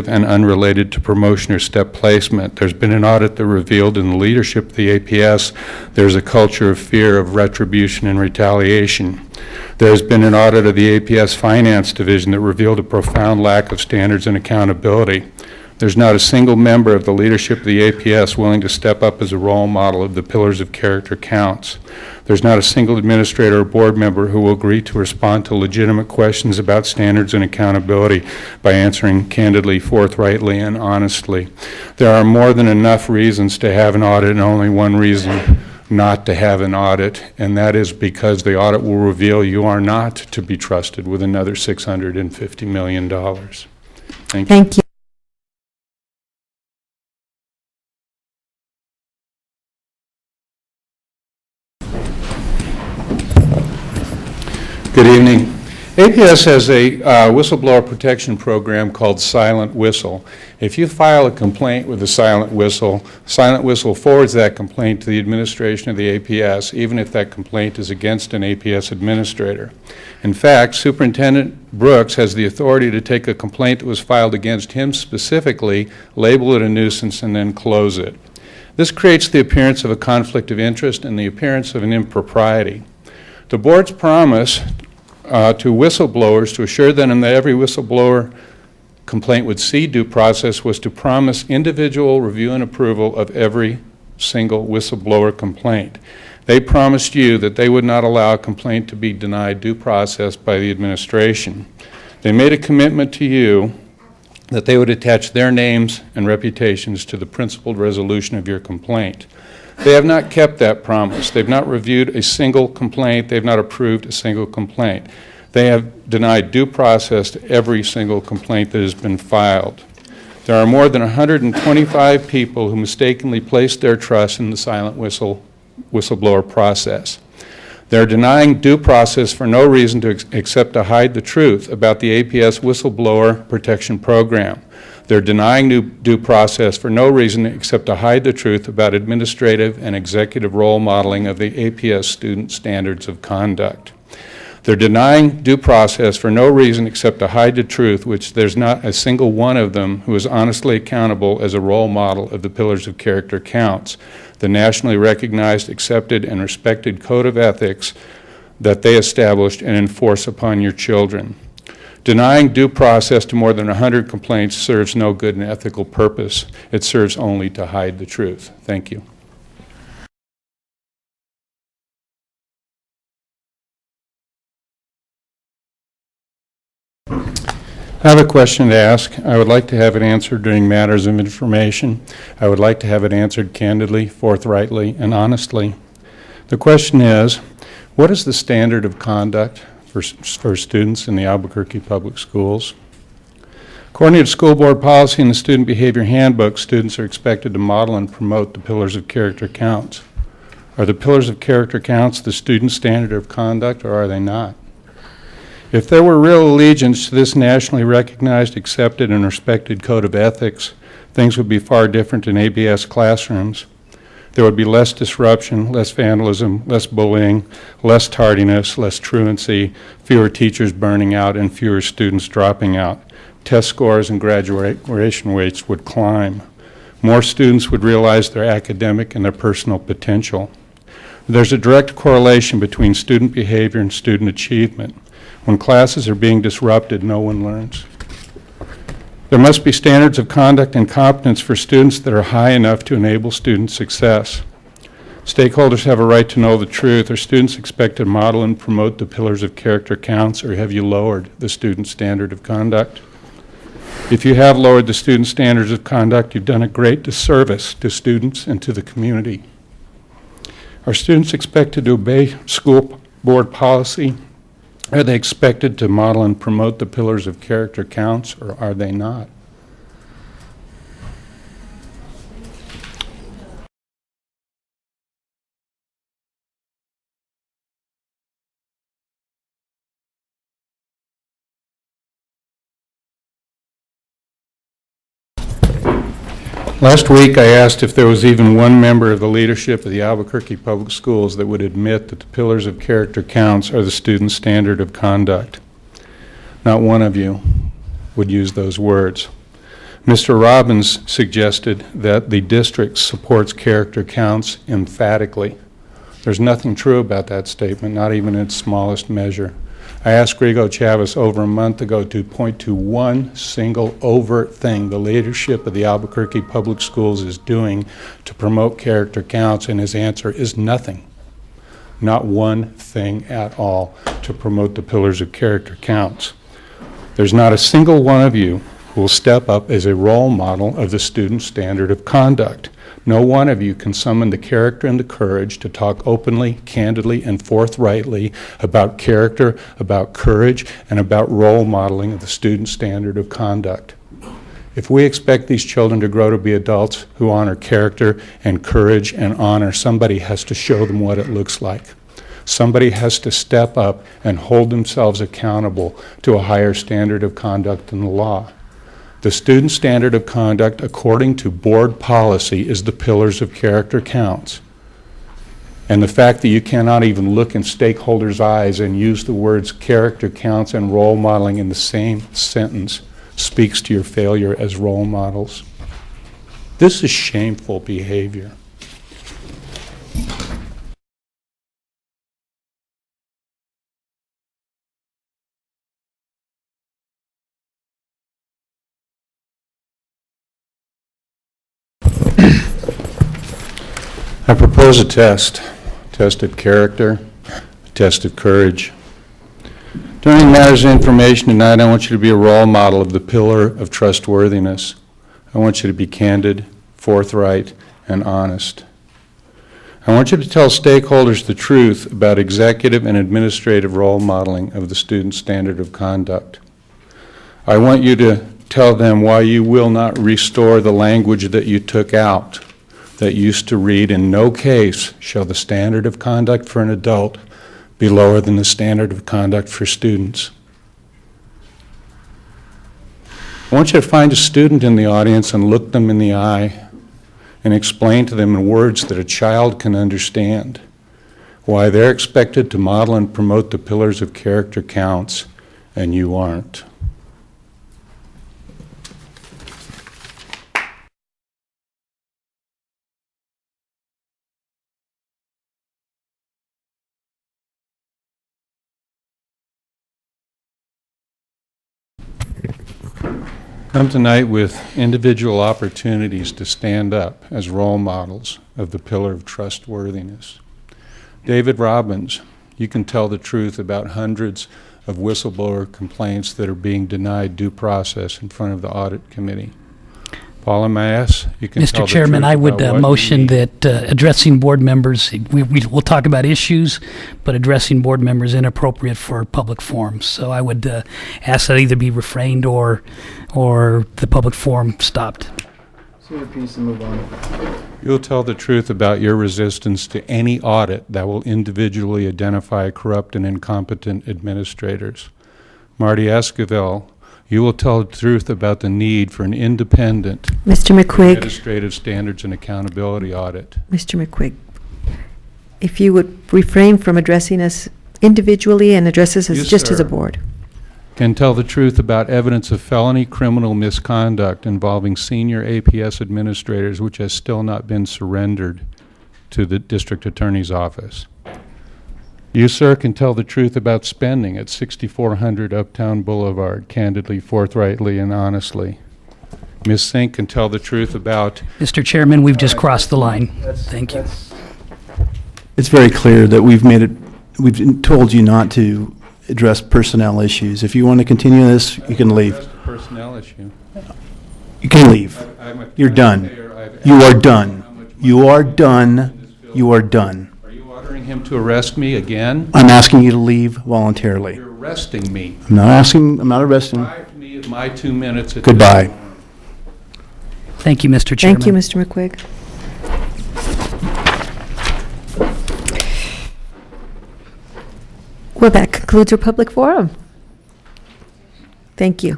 and unrelated to promotion or step placement. There's been an audit that revealed in the leadership of the APS there's a culture of fear of retribution and retaliation. There's been an audit of the APS Finance Division that revealed a profound lack of standards and accountability. There's not a single member of the leadership of the APS willing to step up as a role model of the pillars of character counts. There's not a single administrator or board member who will agree to respond to legitimate questions about standards and accountability by answering candidly, forthrightly, and honestly. There are more than enough reasons to have an audit and only one reason not to have an audit, and that is because the audit will reveal you are not to be trusted with another $650 million. Thank you. Thank you. Good evening. APS has a whistleblower protection program called Silent Whistle. If you file a complaint with a Silent Whistle forwards that complaint to the administration of the APS, even if that complaint is against an APS administrator. In fact, Superintendent Brooks has the authority to take a complaint that was filed against him specifically, label it a nuisance, and then close it. This creates the appearance of a conflict of interest and the appearance of an impropriety. The board's promise to whistleblowers to assure them that every whistleblower complaint would see due process was to promise individual review and approval of every single whistleblower complaint. They promised you that they would not allow a complaint to be denied due process by the administration. They made a commitment to you that they would attach their names and reputations to the principled resolution of your complaint. They have not kept that promise. They've not reviewed a single complaint. They've not approved a single complaint. They have denied due process to every single complaint that has been filed. There are more than 125 people who mistakenly placed their trust in the silent whistleblower process. They're denying due process for no reason except to hide the truth about the APS whistleblower protection program. They're denying due process for no reason except to hide the truth about administrative and executive role modeling of the APS student standards of conduct. They're denying due process for no reason except to hide the truth, which there's not a single one of them who is honestly accountable as a role model of the pillars of character counts, the nationally recognized, accepted, and respected code of ethics that they established and enforce upon your children. Denying due process to more than 100 complaints serves no good and ethical purpose. It serves only to hide the truth. Thank you. I have a question to ask. I would like to have it answered during matters of information. I would like to have it answered candidly, forthrightly, and honestly. The question is, what is the standard of conduct for students in the Albuquerque Public Schools? According to school board policy and the Student Behavior Handbook, students are expected to model and promote the pillars of character counts. Are the pillars of character counts the student standard of conduct, or are they not? If there were real allegiance to this nationally recognized, accepted, and respected code of ethics, things would be far different in ABS classrooms. There would be less disruption, less vandalism, less bullying, less tardiness, less truancy, fewer teachers burning out, and fewer students dropping out. Test scores and graduation rates would climb. More students would realize their academic and their personal potential. There's a direct correlation between student behavior and student achievement. When classes are being disrupted, no one learns. There must be standards of conduct and competence for students that are high enough to enable student success. Stakeholders have a right to know the truth. Are students expected to model and promote the pillars of character counts, or have you lowered the student standard of conduct? If you have lowered the student standards of conduct, you've done a great disservice to students and to the community. Are students expected to obey school board policy? Are they expected to model and promote the pillars of character counts, or are they not? Last week, I asked if there was even one member of the leadership of the Albuquerque Public Schools that would admit that the pillars of character counts are the student standard of conduct. Not one of you would use those words. Mr. Robbins suggested that the district supports character counts emphatically. There's nothing true about that statement, not even in its smallest measure. I asked Grigo Chavez over a month ago to point to one single overt thing the leadership of the Albuquerque Public Schools is doing to promote character counts, and his answer is nothing. Not one thing at all to promote the pillars of character counts. There's not a single one of you who will step up as a role model of the student standard of conduct. No one of you can summon the character and the courage to talk openly, candidly, and forthrightly about character, about courage, and about role modeling of the student standard of conduct. If we expect these children to grow to be adults who honor character and courage and honor, somebody has to show them what it looks like. Somebody has to step up and hold themselves accountable to a higher standard of conduct than the law. The student standard of conduct, according to board policy, is the pillars of character counts. And the fact that you cannot even look in stakeholders' eyes and use the words character counts and role modeling in the same sentence speaks to your failure as role models. This is shameful behavior. I propose a test of character, a test of courage. During matters of information tonight, I want you to be a role model of the pillar of trustworthiness. I want you to be candid, forthright, and honest. I want you to tell stakeholders the truth about executive and administrative role modeling of the student standard of conduct. I want you to tell them why you will not restore the language that you took out that used to read, "In no case shall the standard of conduct for an adult be lower than the standard of conduct for students." I want you to find a student in the audience and look them in the eye and explain to them in words that a child can understand why they're expected to model and promote the pillars of character counts and you aren't. Come tonight with individual opportunities to stand up as role models of the pillar of trustworthiness. David Robbins, you can tell the truth about hundreds of whistleblower complaints that are being denied due process in front of the audit committee. Paula Mass, you can tell Mr. Chairman, I would motion that addressing board members, we'll talk about issues, but addressing board members inappropriate for public forums. So I would ask that either be refrained or the public forum stopped. Senior piece and move on. You'll tell the truth about your resistance to any audit that will individually identify corrupt and incompetent administrators. Marty Esquivel, you will tell the truth about the need for an independent Mr. McQuigg, administrative standards and accountability audit. Mr. McQuigg, if you would refrain from addressing us individually and address us You, just as a sir, board. Can tell the truth about evidence of felony criminal misconduct involving senior APS administrators which has still not been surrendered to the district attorney's office. You, sir, can tell the truth about spending at 6400 Uptown Boulevard, candidly, forthrightly, and honestly. Ms. Sink can tell the truth about... Mr. Chairman, we've just crossed the line. Thank you. It's very clear that we've told you not to address personnel issues. If you want to continue this, you can leave. That's a personnel issue. You can leave. You're done. You are done. You are done. You are done. Are you ordering him to arrest me again? I'm asking you to leave voluntarily. You're arresting me. I'm not arresting. Deprive me of my 2 minutes. At Goodbye. this point. Thank you, Mr. Chairman. Thank you, Mr. McQuigg. Well, that concludes our public forum. Thank you.